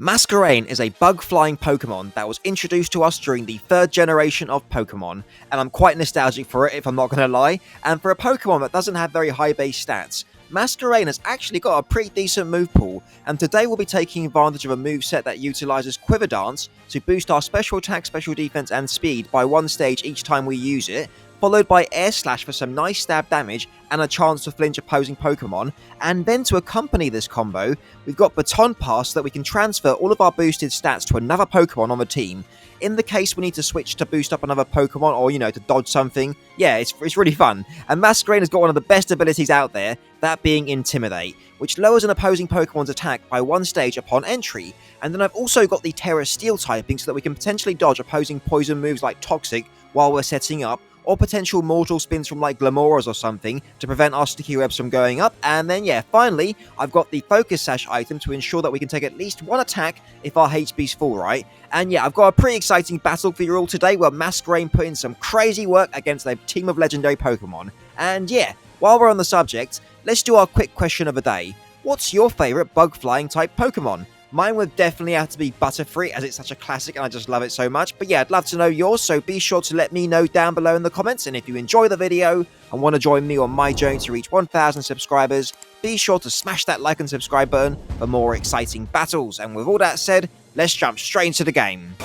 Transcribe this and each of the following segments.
Masquerain is a bug-flying Pokemon that was introduced to us during the third generation of Pokemon, and I'm quite nostalgic for it if I'm not going to lie, and for a Pokemon that doesn't have very high base stats, Masquerain has actually got a pretty decent move pool, and today we'll be taking advantage of a moveset that utilizes Quiver Dance to boost our special attack, special defense, and speed by one stage each time we use it, followed by Air Slash for some nice stab damage and a chance to flinch opposing Pokemon, and then to accompany this combo, we've got Baton Pass so that we can transfer all of our boosted stats to another Pokemon on the team. In the case we need to switch to boost up another Pokemon or, to dodge something, yeah, it's really fun. And Masquerain has got one of the best abilities out there, that being Intimidate, which lowers an opposing Pokemon's attack by one stage upon entry. And then I've also got the Terra Steel typing so that we can potentially dodge opposing poison moves like Toxic while we're setting up, or potential mortal spins from like Glamoras or something to prevent our sticky webs from going up. And then finally, I've got the Focus Sash item to ensure that we can take at least one attack if our HP's full, right? And I've got a pretty exciting battle for you all today where Masquerain put in some crazy work against a team of legendary Pokemon. And while we're on the subject, let's do our quick question of the day. What's your favourite bug-flying type Pokemon? Mine would definitely have to be Butterfree, as it's such a classic and I just love it so much. But I'd love to know yours, so be sure to let me know down below in the comments. And if you enjoy the video and want to join me on my journey to reach 1,000 subscribers, be sure to smash that like and subscribe button for more exciting battles. And with all that said, let's jump straight into the game.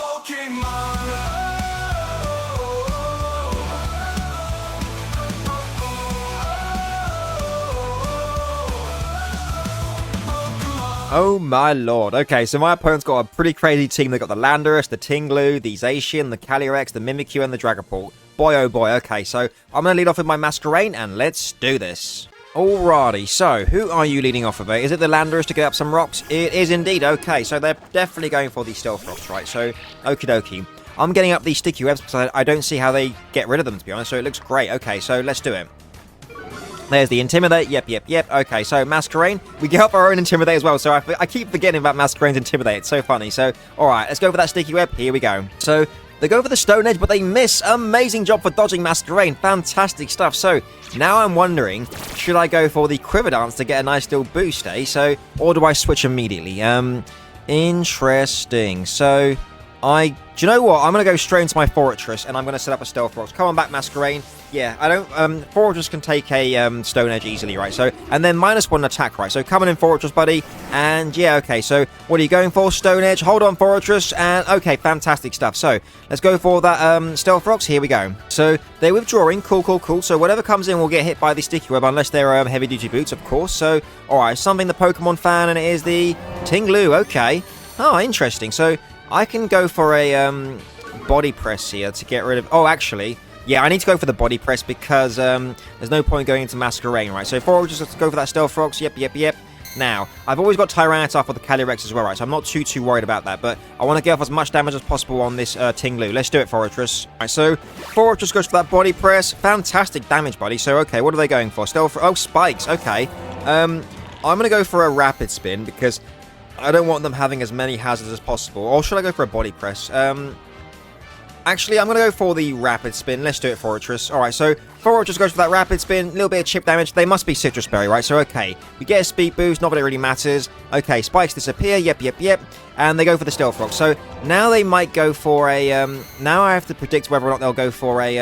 Oh my lord. Okay, so my opponent's got a pretty crazy team. They've got the Landorus, the Tinglu, the Zacian, the Calyrex, the Mimikyu, and the Dragapult. Boy oh boy. Okay, so I'm going to lead off with my Masquerain, and let's do this. Alrighty, so who are you leading off with? Is it the Landorus to get up some rocks? It is indeed. Okay, so they're definitely going for the Stealth Rocks, right? So, okie dokie. I'm getting up these Sticky Webs because I don't see how they get rid of them, to be honest, so it looks great. Okay, so let's do it. There's the Intimidate. Yep. Okay, so Masquerain. We get up our own Intimidate as well, so I keep forgetting about Masquerain's Intimidate. It's so funny. So, alright, let's go for that Sticky Web. Here we go. So, they go for the Stone Edge, but they miss. Amazing job for dodging Masquerain. Fantastic stuff. So, now I'm wondering, should I go for the Quiver Dance to get a nice little boost, or do I switch immediately? Interesting. So, do you know what? I'm going to go straight into my Fortress, and I'm going to set up a Stealth Rocks. Come on back, Masquerain. I don't... Fortress can take a Stone Edge easily, right? So, and then -1 attack, right? So, come on in, Fortress, buddy. And, okay. So, what are you going for? Stone Edge. Hold on, Fortress. And, okay, fantastic stuff. So, let's go for that Stealth Rocks. Here we go. So, they're withdrawing. Cool. So, whatever comes in will get hit by the Sticky Web, unless they're heavy-duty boots, of course. So, alright, something the Pokemon fan, and it is the Tinglu. Okay. Oh, interesting. So, I can go for a body press here to get rid of... Oh, actually, I need to go for the body press because there's no point going into Masquerain, right? So before we just go for that Stealth Rocks. Yep. Now, I've always got Tyranitar for the Calyrex as well, right? So I'm not too worried about that, but I want to get off as much damage as possible on this Tinglu. Let's do it, Fortress. Alright, so Fortress goes for that body press. Fantastic damage, buddy. So, okay, what are they going for? Stealth... Oh, Spikes. Okay. I'm going to go for a Rapid Spin because I don't want them having as many hazards as possible. Or should I go for a body press? Actually, I'm going to go for the Rapid Spin. Let's do it, Fortress. Alright, so Fortress goes for that Rapid Spin. A little bit of chip damage. They must be Citrus Berry, right? So, okay. We get a speed boost. Not that it really matters. Okay, Spikes disappear. Yep. And they go for the Stealth Rock. So, now they might go for a... now I have to predict whether or not they'll go for a...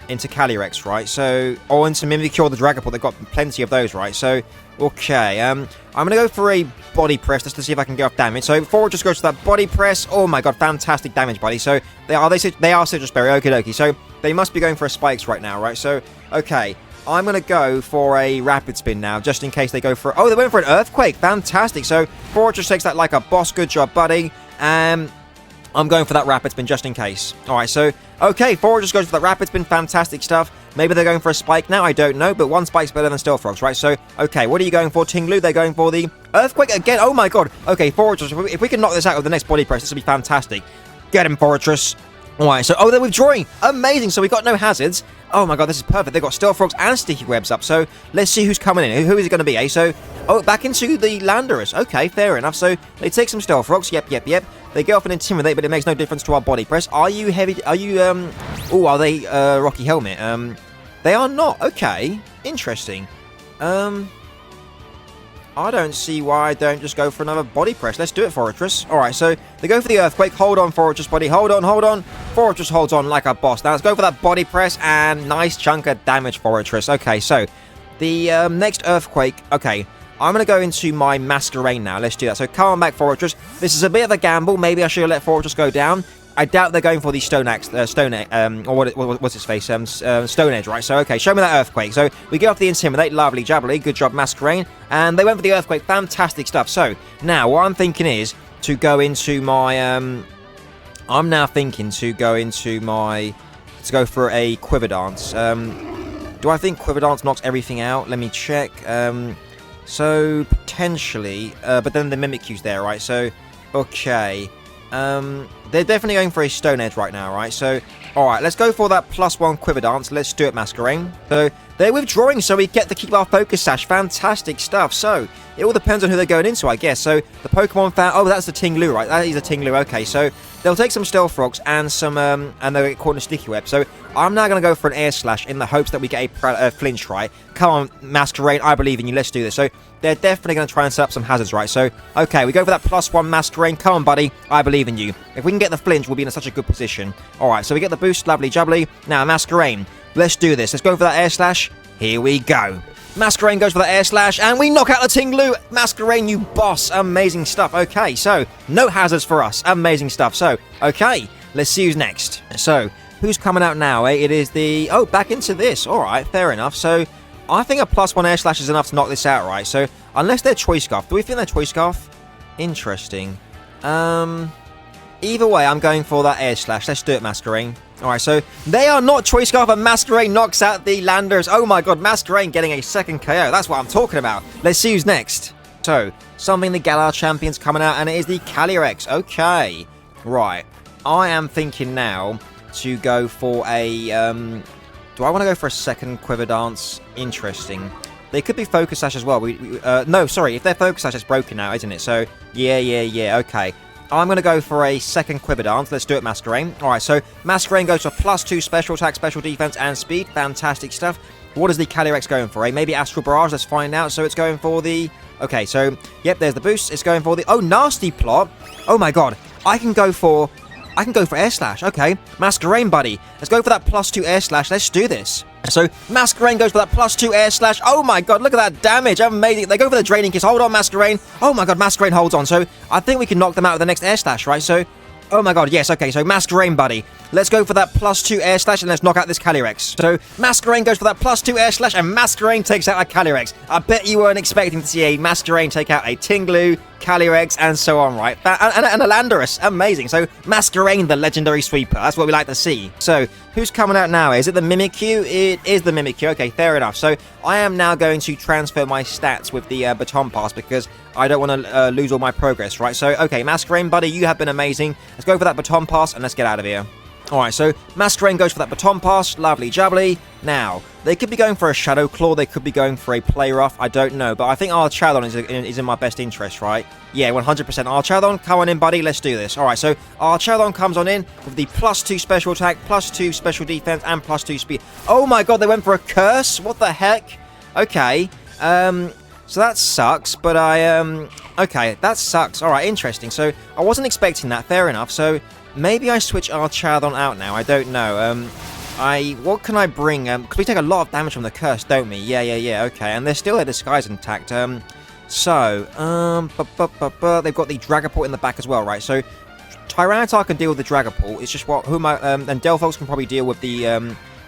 into Calyrex, right? So, or into Mimikyu or the Dragapult. They've got plenty of those, right? So, okay. I'm going to go for a body press just to see if I can get off damage. So, before it just goes to that body press. Oh my god, fantastic damage, buddy. So, they are Citrus Berry. Okie dokie. So, they must be going for a Spikes right now, right? So, okay. I'm going to go for a Rapid Spin now, just in case they go for... Oh, they went for an Earthquake. Fantastic. So, Fortress takes that like a boss. Good job, buddy. I'm going for that Rapid Spin just in case. Alright, so, okay, Fortress goes for that Rapid Spin. Fantastic stuff. Maybe they're going for a Spike now, I don't know, but one Spike's better than Stealth Rocks, right? So, okay, what are you going for, Tinglu? They're going for the Earthquake again. Oh my god. Okay, Fortress, if we can knock this out with the next body press, this will be fantastic. Get him, Fortress. Alright, so, they're withdrawing. Amazing, so we got no hazards. Oh my god, this is perfect. They've got Stealth Rocks and Sticky Webs up, so let's see who's coming in. Who is it going to be, So, back into the Landorus. Okay, fair enough. So, they take some Stealth Rocks. Yep. They get off and Intimidate, but it makes no difference to our body press. Are you heavy... Are you, are they, Rocky Helmet? They are not. Okay. Interesting. I don't see why I don't just go for another body press. Let's do it, Fortress. Alright, so they go for the Earthquake. Hold on, Fortress, buddy. Hold on, hold on. Fortress holds on like a boss. Now let's go for that body press, and nice chunk of damage, Fortress. Okay, so the next Earthquake. Okay, I'm going to go into my Masquerain now. Let's do that. So come on back, Fortress. This is a bit of a gamble. Maybe I should have let Fortress go down. I doubt they're going for the Stone Edge, or what's his face, Stone Edge, right? So, okay, show me that Earthquake. So, we get off the Intimidate, lovely jubbly, good job, Masquerain, and they went for the Earthquake, fantastic stuff. So, now, what I'm thinking is to go into my, I'm now thinking to go for a Quiver Dance. Do I think Quiver Dance knocks everything out? Let me check. So, potentially, but then the Mimikyu's there, right? So, okay. They're definitely going for a Stone Edge right now, right? So, alright, let's go for that +1 Quiver Dance. Let's do it, Masquerain. So, they're withdrawing, so we get to keep our Focus Sash. Fantastic stuff. So, it all depends on who they're going into, I guess. So, the Pokemon fan... Oh, that's the Tinglu, right? That is a Tinglu. Okay, so they'll take some Stealth Rocks and some... and they'll get caught in a Sticky Web. So, I'm now going to go for an Air Slash in the hopes that we get a flinch, right? Come on, Masquerain, I believe in you. Let's do this. So, they're definitely going to try and set up some hazards, right? So, okay, we go for that +1 Masquerain. Come on, buddy. I believe in you. If we can get the flinch, we'll be in such a good position. Alright, so we get the boost. Lovely jubbly. Now, Masquerain, let's do this. Let's go for that Air Slash. Here we go. Masquerain goes for that Air Slash, and we knock out the Tinglu. Masquerain, you boss. Amazing stuff. Okay, so, no hazards for us. Amazing stuff. So, okay, let's see who's next. So, who's coming out now, eh? It is the... Oh, back into this. Alright, fair enough. So, I think a +1 Air Slash is enough to knock this out, right? So, unless they're Choice Scarf. Do we think they're Choice Scarf? Interesting. Either way, I'm going for that Air Slash. Let's do it, Masquerain. Alright, so they are not Choice Scarf, and Masquerain knocks out the Landers. Oh my god, Masquerain getting a second KO. That's what I'm talking about. Let's see who's next. So, something the Galar Champion's coming out, and it is the Calyrex. Okay. Right. I am thinking now to go for a... do I want to go for a second Quiver Dance? Interesting. They could be Focus Sash as well. No, sorry. If they're Focus Sash, it's broken now, isn't it? So, yeah. Okay. I'm going to go for a second Quiver Dance. Let's do it, Masquerain. Alright, so Masquerain goes for +2 Special Attack, Special Defense, and Speed. Fantastic stuff. What is the Calyrex going for? Maybe Astral Barrage? Let's find out. So it's going for the... Okay, so, yep, there's the boost. It's going for the... Oh, Nasty Plot. Oh my god. I can go for Air Slash. Okay. Masquerain, buddy. Let's go for that +2 Air Slash. Let's do this. So, Masquerain goes for that +2 Air Slash. Oh my god, look at that damage. Amazing. They go for the Draining Kiss. Hold on, Masquerain. Oh my god, Masquerain holds on. So, I think we can knock them out with the next Air Slash, right? So, oh my god, yes. Okay, so Masquerain, buddy. Let's go for that +2 Air Slash, and let's knock out this Calyrex. So, Masquerain goes for that +2 Air Slash, and Masquerain takes out a Calyrex. I bet you weren't expecting to see a Masquerain take out a Tinglu, Calyrex, and so on, right? And a Landorus. Amazing. So, Masquerain, the legendary sweeper. That's what we like to see. So, who's coming out now? Is it the Mimikyu? It is the Mimikyu. Okay, fair enough. So, I am now going to transfer my stats with the Baton Pass because I don't want to lose all my progress, right? So, okay, Masquerain, buddy, you have been amazing. Let's go for that Baton Pass, and let's get out of here. Alright, so Masquerain goes for that Baton Pass. Lovely jubbly. Now, they could be going for a Shadow Claw. They could be going for a Play Rough. I don't know. But I think Archadon is in my best interest, right? Yeah, 100%. Archadon, come on in, buddy. Let's do this. Alright, so Archadon comes on in with the +2 Special Attack, +2 Special Defense, and +2 Speed. Oh my god, they went for a Curse? What the heck? Okay. So that sucks, but okay, that sucks. Alright, interesting. So, I wasn't expecting that. Fair enough. So... maybe I switch Archadon out now. I don't know. What can I bring? Because we take a lot of damage from the Curse, don't we? Yeah. Okay, and there's still their Disguise intact. They've got the Dragapult in the back as well, right? So, Tyranitar can deal with the Dragapult. It's just and Delphox can probably deal with the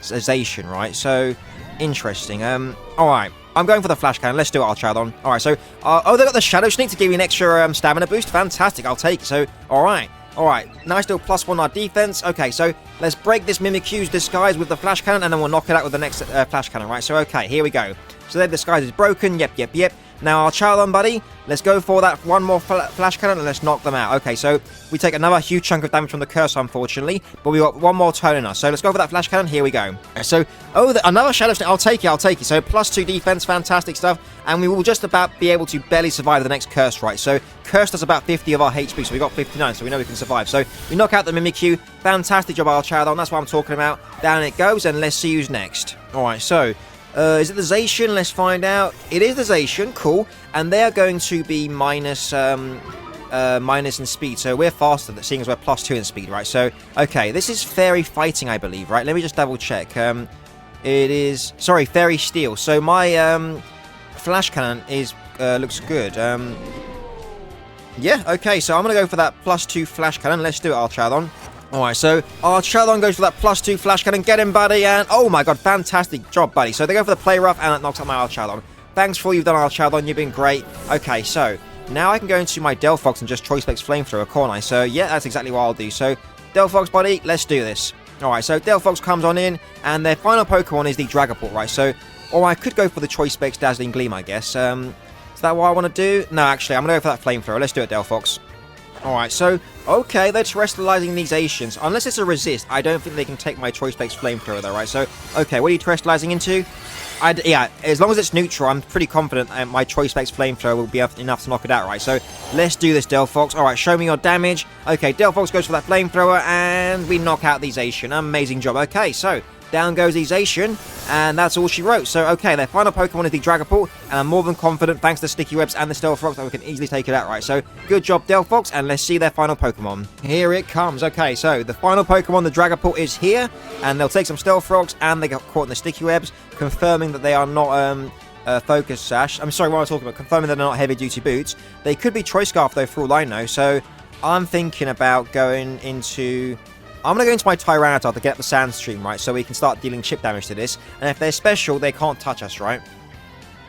Zacian, right? So, interesting. Alright. I'm going for the Flash Cannon. Let's do it, Archadon. Alright, so... oh, they got the Shadow Sneak to give you an extra stamina boost. Fantastic. I'll take it. So, alright. Alright, nice little +1 on our defense. Okay, so let's break this Mimikyu's disguise with the Flash Cannon, and then we'll knock it out with the next Flash Cannon, right? So, okay, here we go. So their disguise is broken. Yep. Now, Archadon, buddy, let's go for that one more Flash Cannon, and let's knock them out. Okay, so we take another huge chunk of damage from the Curse, unfortunately, but we got one more turn in us. So let's go for that Flash Cannon. Here we go. So, another Shadow Sneak. I'll take it. So, +2 defense, fantastic stuff, and we will just about be able to barely survive the next Curse, right? So, Curse does about 50 of our HP, so we got 59, so we know we can survive. So, we knock out the Mimikyu. Fantastic job, Archadon. That's what I'm talking about. Down it goes, and let's see who's next. Alright, so... Is it the Zacian? Let's find out. It is the Zacian, cool. And they are going to be minus in speed, so we're faster, seeing as we're +2 in speed, right? So, okay, this is Fairy Fighting, I believe, right? Let me just double check. It is, sorry, Fairy Steel. So my Flash Cannon is looks good. Yeah, okay, so I'm gonna go for that +2 Flash Cannon. Let's do it, Archadon. Alright, so Archadon goes for that +2 Flash Cannon. Get him, buddy, and oh my god, fantastic job, buddy. So they go for the Play Rough, and that knocks out my Archadon. Thanks for all you've done, Archadon. You've been great. Okay, so now I can go into my Delphox and just Choice Specs Flamethrower, can't I? So yeah, that's exactly what I'll do. So Delphox, buddy, let's do this. Alright, so Delphox comes on in, and their final Pokemon is the Dragapult, right? So, or I could go for the Choice Specs Dazzling Gleam, I guess. Is that what I want to do? No, actually, I'm going to go for that Flamethrower. Let's do it, Delphox. Alright, so, okay, they're terrestrializing these Asians. Unless it's a resist, I don't think they can take my Choice Specs Flamethrower, though, right? So, okay, what are you terrestrializing into? Yeah, as long as it's neutral, I'm pretty confident my Choice Specs Flamethrower will be enough to knock it out, right? So, let's do this, Delphox. Alright, show me your damage. Okay, Delphox goes for that Flamethrower, and we knock out these Asian. Amazing job. Okay, so, down goes these Asian, and that's all she wrote. So, okay, their final Pokemon is the Dragapult, and I'm more than confident, thanks to Sticky Webs and the Stealth Rocks, that we can easily take it out, right? So, good job, Delphox, and let's see their final Pokemon. Here it comes. Okay, so the final Pokemon, the Dragapult, is here, and they'll take some Stealth Rocks, and they got caught in the Sticky Webs, confirming that they are not Focus Sash. I'm sorry, what am I talking about? Confirming that they're not Heavy Duty Boots. They could be Choice Scarf, though, for all I know. So, I'm thinking about going into... I'm going to go into my Tyranitar to get up the Sandstream, right, so we can start dealing chip damage to this. And if they're special, they can't touch us, right?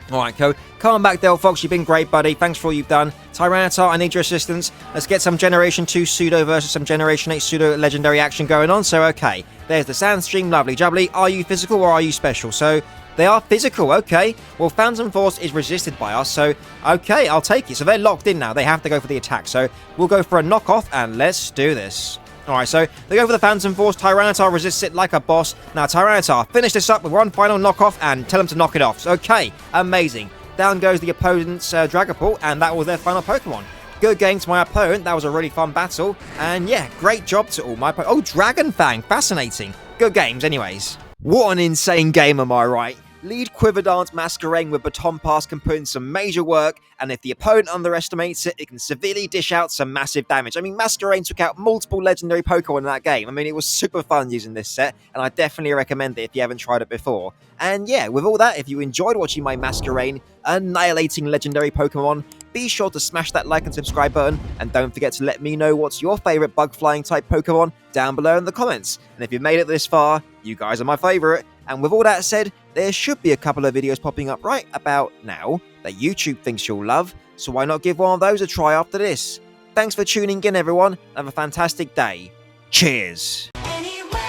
Alright, come on back, Delphox. You've been great, buddy. Thanks for all you've done. Tyranitar, I need your assistance. Let's get some Generation 2 Pseudo versus some Generation 8 Pseudo Legendary action going on. So, okay, there's the Sandstream. Lovely jubbly. Are you physical or are you special? So, they are physical, okay. Well, Phantom Force is resisted by us, so, okay, I'll take it. So, they're locked in now. They have to go for the attack. So, we'll go for a knockoff, and let's do this. Alright, so they go for the Phantom Force. Tyranitar resists it like a boss. Now, Tyranitar, finish this up with one final knockoff and tell him to knock it off. Okay, amazing. Down goes the opponent's Dragapult, and that was their final Pokemon. Good game to my opponent. That was a really fun battle. And yeah, great job to all my Oh, Dragon Fang. Fascinating. Good games, anyways. What an insane game, am I right? Lead Quiver Masquerain with Baton Pass can put in some major work, and if the opponent underestimates it, it can severely dish out some massive damage. I mean, Masquerain took out multiple legendary Pokemon in that game. I mean, it was super fun using this set, and I definitely recommend it if you haven't tried it before. And yeah, with all that, if you enjoyed watching my Masquerain annihilating legendary Pokemon, be sure to smash that like and subscribe button, and don't forget to let me know what's your favourite bug-flying type Pokemon down below in the comments. And if you've made it this far, you guys are my favourite. And with all that said, there should be a couple of videos popping up right about now that YouTube thinks you'll love, so why not give one of those a try after this? Thanks for tuning in, everyone. Have a fantastic day. Cheers! Anywhere